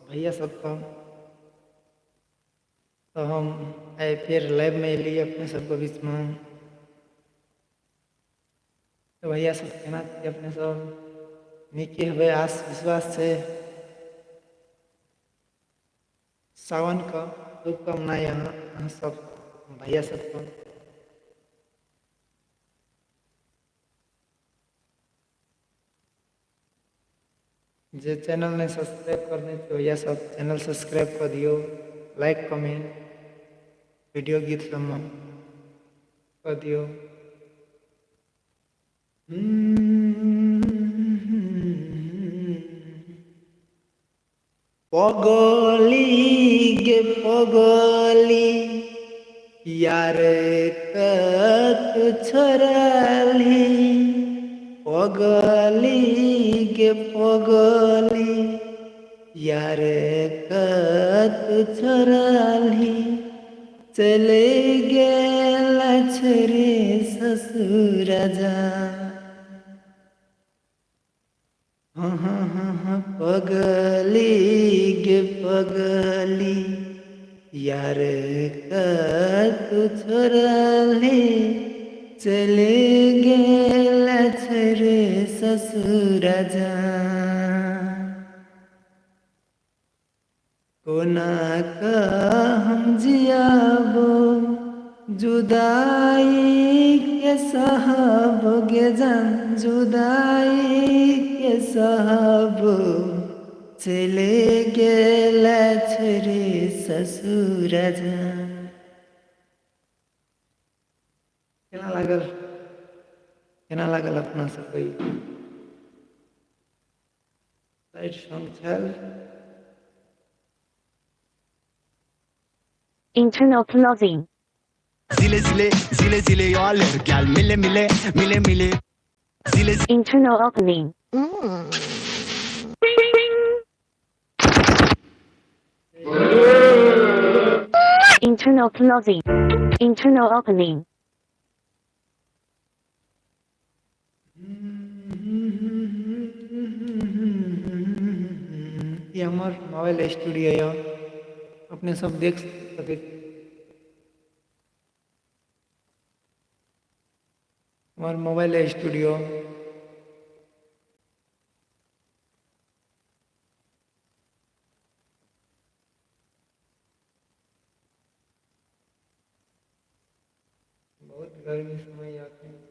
भैया सबका। तो हम आए फिर लैब में लिए अपने सबको बीच में। तो भैया सब कहना चाहिए अपने सब निकी हवे आस विश्वास से सावन का शुभकामनाएं यहाँ सब भैया सबको। जे चैनल ने सब्सक्राइब करने तो भैया सब चैनल सब्सक्राइब कर दियो, लाइक कमेंट वीडियो गीत सब कर दियो। पगली गे पगली यार कत छोड़ली, पगली गे पगली यार कत छोड़ली, चले गेला छरे ससुर जा। हाँ पगली गे पगली यार कत छोड़ली, चले गेला छरे ससुर जा। कोना का हम जियाबो जुदाई के साहब गे जान, जुदाई के साहब चले गेला छरे ससुर जा। केना लागल अपना सब कोई साइड सॉन्ग छल। Internal closing. Zile zile zile zile yo alerg gal mile mile mile mile zile Internal opening. Internal closing. Internal opening. ये हमार मोबाइल स्टूडियो है, अपने सब देख सके। हमार मोबाइल स्टूडियो बहुत गर्मी समय आते हैं।